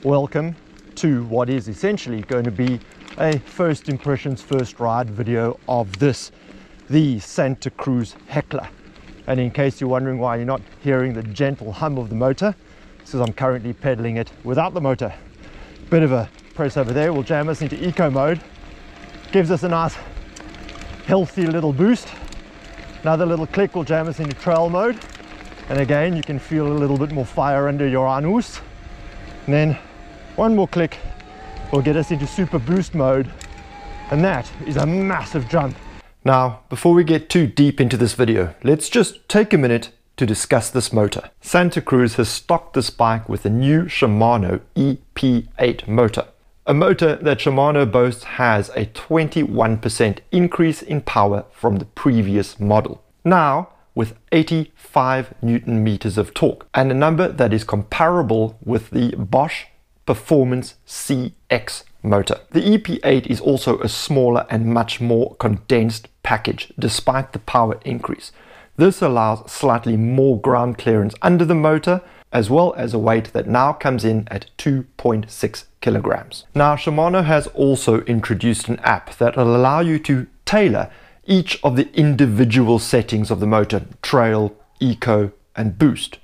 Welcome to what is essentially going to be a first impressions, first ride video of this, the Santa Cruz Heckler. And in case you're wondering why you're not hearing the gentle hum of the motor, it's because I'm currently pedaling it without the motor. Bit of a press over there will jam us into eco mode, gives us a nice healthy little boost. Another little click will jam us into trail mode, and again you can feel a little bit more fire under your anus. And then one more click will get us into super boost mode, and that is a massive jump. Now, before we get too deep into this video, let's just take a minute to discuss this motor. Santa Cruz has stocked this bike with a new Shimano EP8 motor. A motor that Shimano boasts has a 21% increase in power from the previous model. Now, with 85 Newton meters of torque, and a number that is comparable with the Bosch Performance CX motor. The EP8 is also a smaller and much more condensed package despite the power increase. This allows slightly more ground clearance under the motor, as well as a weight that now comes in at 2.6 kilograms. Now, Shimano has also introduced an app that will allow you to tailor each of the individual settings of the motor: trail, eco and boost.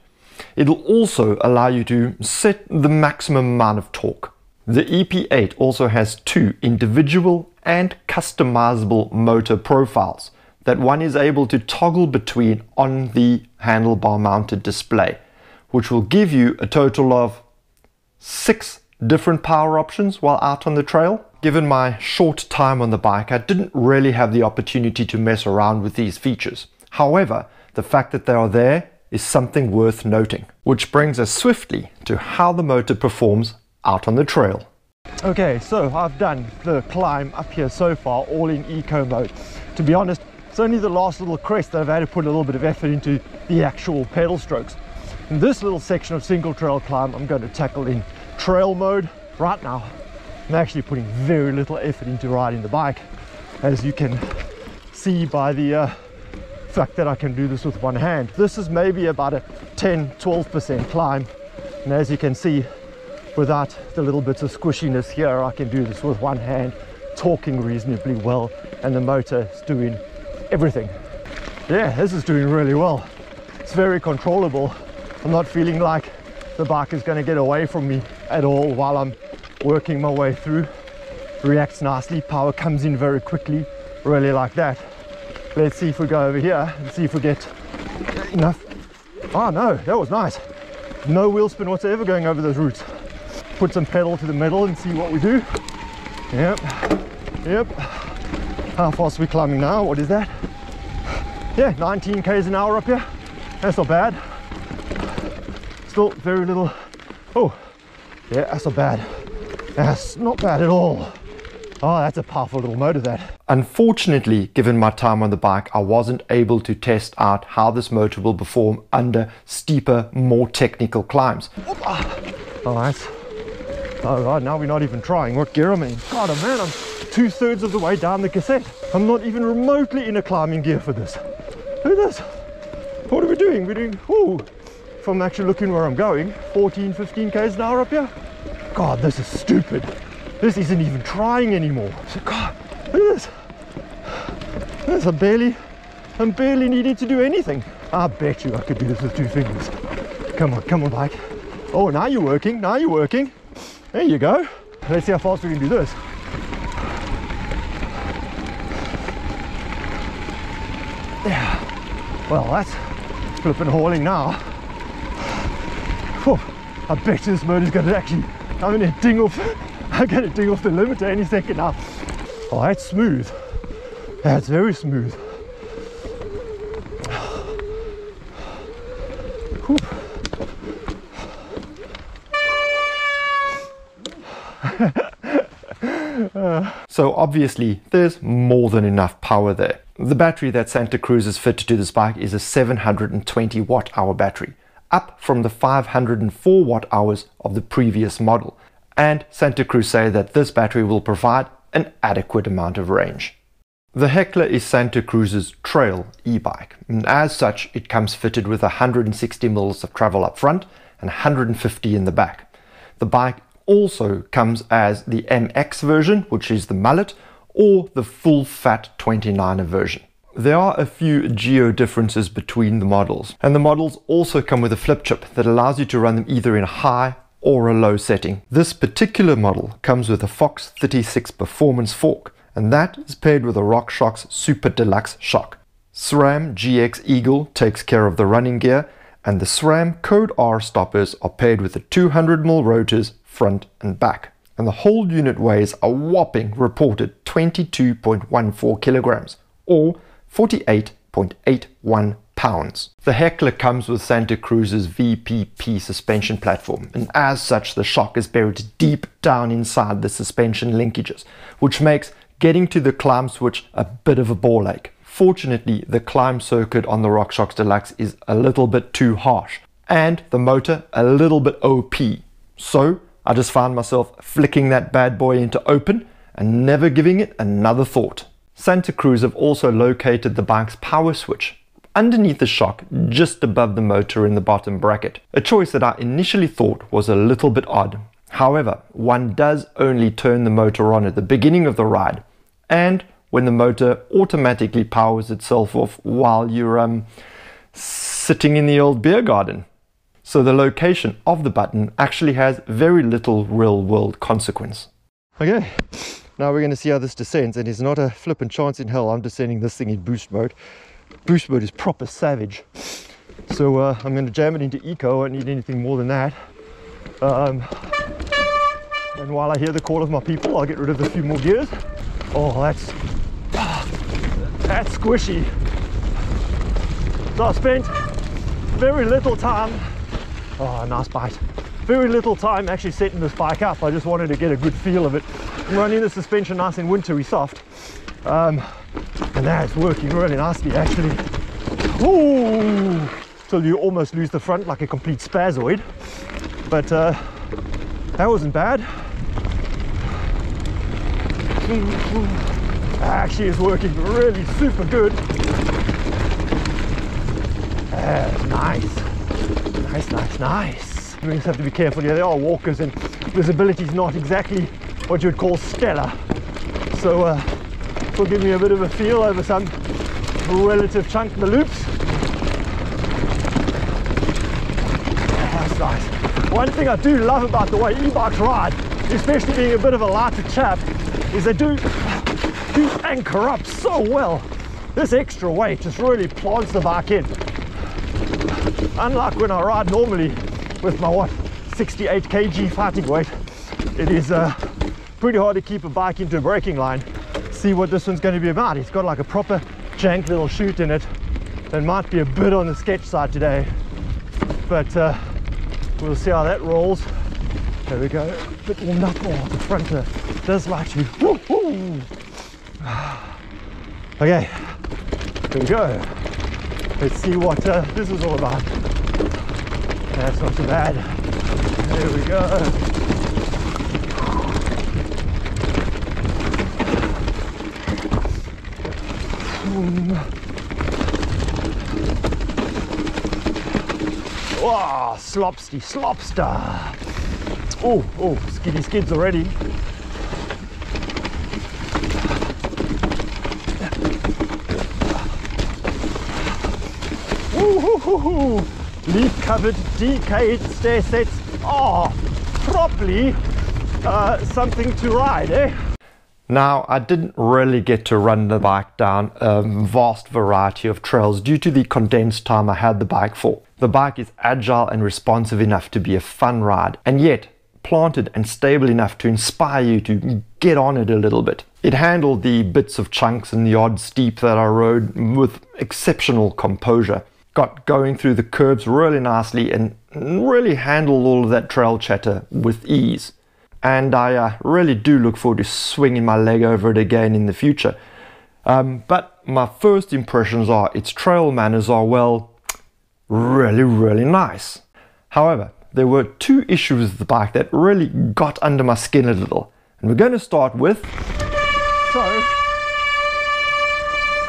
It'll also allow you to set the maximum amount of torque. The EP8 also has two individual and customizable motor profiles that one is able to toggle between on the handlebar mounted display, which will give you a total of 6 different power options while out on the trail. Given my short time on the bike, I didn't really have the opportunity to mess around with these features. However, the fact that they are there is something worth noting, which brings us swiftly to how the motor performs out on the trail. Okay, so I've done the climb up here so far all in eco mode. To be honest, it's only the last little crest that I've had to put a little bit of effort into the actual pedal strokes. In this little section of single trail climb, I'm going to tackle in trail mode. Right now, I'm actually putting very little effort into riding the bike, as you can see by the fact that I can do this with one hand. This is maybe about a 10-12% climb, and as you can see, without the little bits of squishiness here, I can do this with one hand, talking reasonably well, and the motor is doing everything. Yeah, this is doing really well. It's very controllable. I'm not feeling like the bike is going to get away from me at all while I'm working my way through. Reacts nicely, power comes in very quickly, really like that. Let's see if we go over here and see if we get enough. Oh no, that was nice. No wheel spin whatsoever going over those routes. Put some pedal to the middle and see what we do. Yep. How fast are we climbing now? What is that? Yeah, 19 k's an hour up here. That's not bad. Still very little. Oh, yeah, that's not bad. That's not bad at all. Oh, that's a powerful little motor, that. Unfortunately, given my time on the bike, I wasn't able to test out how this motor will perform under steeper, more technical climbs. Oh, nice. Oh, right, now we're not even trying. What gear am I in? God, oh man, I'm 2/3 of the way down the cassette. I'm not even remotely in a climbing gear for this. Look at this. What are we doing? We're doing, ooh, if I'm actually looking where I'm going, 14-15 k's an hour up here. God, this is stupid. This isn't even trying anymore. So, God, look at this. I'm barely needing to do anything. I bet you I could do this with 2 fingers. Come on, bike. Oh, now you're working, There you go. Let's see how fast we can do this. Yeah. Well, that's flipping hauling now. Whew. I bet this motor's going to actually, I'm going to ding off the limiter any second now. Oh, that's smooth. That's very smooth. Whew. So obviously there's more than enough power there. The battery that Santa Cruz has fitted to this bike is a 720 watt-hour battery, up from the 504 watt-hours of the previous model. And Santa Cruz say that this battery will provide an adequate amount of range. The Heckler is Santa Cruz's trail e-bike, and as such it comes fitted with 160 mils of travel up front and 150 in the back. The bike also comes as the MX version, which is the mullet, or the full fat 29er version. There are a few geo differences between the models, and the models also come with a flip chip that allows you to run them either in a high or a low setting. This particular model comes with a Fox 36 Performance fork, and that is paired with a RockShox Super Deluxe shock. SRAM GX Eagle takes care of the running gear, and the SRAM Code R stoppers are paired with the 200mm rotors front and back. And the whole unit weighs a whopping reported 22.14 kilograms, or 48.81 pounds. The Heckler comes with Santa Cruz's VPP suspension platform, and as such the shock is buried deep down inside the suspension linkages, which makes getting to the climb switch a bit of a ball ache. Fortunately, the climb circuit on the RockShox Deluxe is a little bit too harsh, and the motor a little bit OP. So I just found myself flicking that bad boy into open and never giving it another thought. Santa Cruz have also located the bike's power switch underneath the shock, just above the motor in the bottom bracket. A choice that I initially thought was a little bit odd. However, one does only turn the motor on at the beginning of the ride, and when the motor automatically powers itself off while you're sitting in the old beer garden. So the location of the button actually has very little real world consequence. Okay. Now we're going to see how this descends, and it's not a flippant chance in hell I'm descending this thing in boost mode. Boost mode is proper savage. So I'm going to jam it into eco. I don't need anything more than that. And while I hear the call of my people, I'll get rid of a few more gears. Oh, that's squishy. So I spent very little time. Oh, nice bite. Very little time actually setting this bike up. I just wanted to get a good feel of it. I'm running the suspension nice and wintry soft, and that's working really nicely actually. Ooh, till you almost lose the front like a complete spazoid, but that wasn't bad. Actually is working really super good. Nice. You just have to be careful here. There are walkers and visibility is not exactly what you would call stellar. So it will give me a bit of a feel over some relative chunk in the loops. That's nice. One thing I do love about the way e-bikes ride, especially being a bit of a lighter chap, is they do anchor up so well. This extra weight just really plants the bike in. Unlike when I ride normally with my 68 kg fighting weight, it is pretty hard to keep a bike into a braking line. See what this one's going to be about. It's got like a proper jank little chute in it. That might be a bit on the sketch side today, but we'll see how that rolls. There we go. A bit warmed up. Oh, the front does like to. Woo-hoo. Okay, here we go. Let's see what this is all about. That's not too bad. There we go. Wow, slopster. Oh, skiddy skids already. Leaf covered DK stair sets are properly something to ride, eh? Now, I didn't really get to run the bike down a vast variety of trails due to the condensed time I had the bike for. The bike is agile and responsive enough to be a fun ride, and yet planted and stable enough to inspire you to get on it a little bit. It handled the bits of chunks and the odd steep that I rode with exceptional composure. Got going through the curves really nicely and really handled all of that trail chatter with ease. And I really do look forward to swinging my leg over it again in the future. But my first impressions are its trail manners are, well, really nice. However, there were two issues with the bike that really got under my skin a little. And we're going to start with...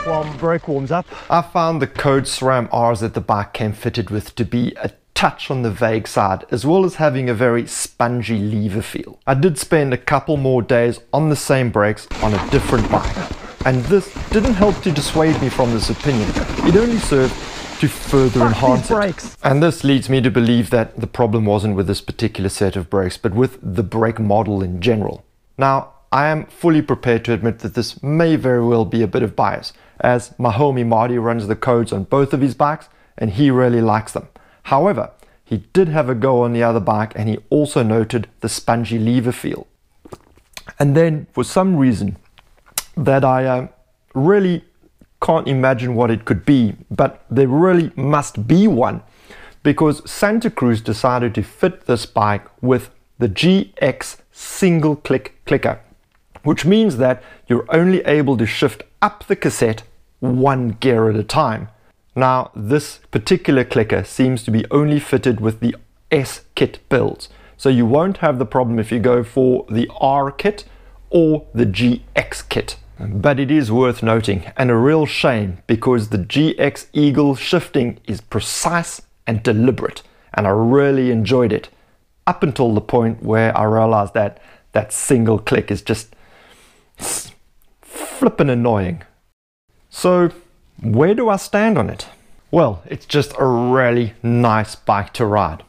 While the brake warms up, I found the Code SRAM Rs that the bike came fitted with to be a touch on the vague side, as well as having a very spongy lever feel. I did spend a couple more days on the same brakes on a different bike, and this didn't help to dissuade me from this opinion. It only served to further enhance it. And this leads me to believe that the problem wasn't with this particular set of brakes, but with the brake model in general. Now, I am fully prepared to admit that this may very well be a bit of bias, as my homie Marty runs the codes on both of his bikes, and he really likes them. However, he did have a go on the other bike, and he also noted the spongy lever feel. And then, for some reason that I really can't imagine what it could be, but there really must be one, because Santa Cruz decided to fit this bike with the GX single click clicker, which means that you're only able to shift up the cassette one gear at a time. Now, this particular clicker seems to be only fitted with the S kit builds, so you won't have the problem if you go for the R kit or the GX kit. But it is worth noting, and a real shame, because the GX Eagle shifting is precise and deliberate, and I really enjoyed it, up until the point where I realized that that single click is just flippin' annoying. So, where do I stand on it? Well, it's just a really nice bike to ride,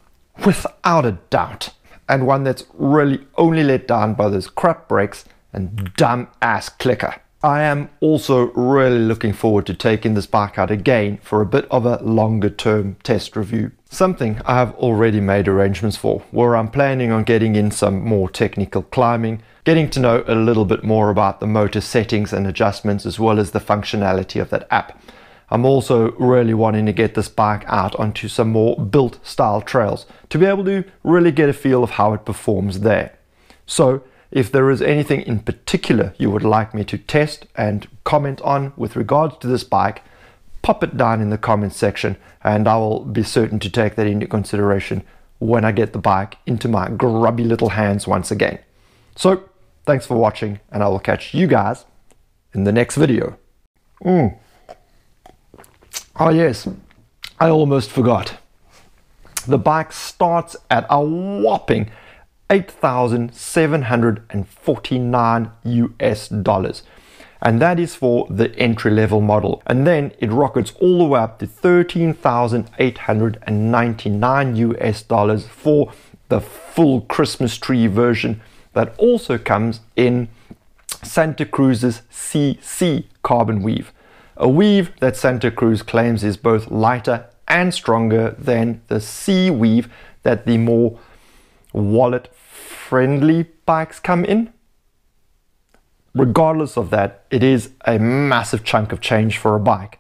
without a doubt, and one that's really only let down by those crap brakes and dumb ass clicker. I am also really looking forward to taking this bike out again for a bit of a longer term test review. Something I have already made arrangements for, where I'm planning on getting in some more technical climbing, getting to know a little bit more about the motor settings and adjustments, as well as the functionality of that app. I'm also really wanting to get this bike out onto some more built style trails to be able to really get a feel of how it performs there. So if there is anything in particular you would like me to test and comment on with regards to this bike, pop it down in the comments section, and I will be certain to take that into consideration when I get the bike into my grubby little hands once again. So thanks for watching, and I will catch you guys in the next video. Oh yes, I almost forgot. The bike starts at a whopping $8,749 US, and that is for the entry-level model, and then it rockets all the way up to $13,899 US for the full Christmas tree version that also comes in Santa Cruz's CC carbon weave, a weave that Santa Cruz claims is both lighter and stronger than the C weave that the more wallet friendly bikes come in. Regardless of that, it is a massive chunk of change for a bike,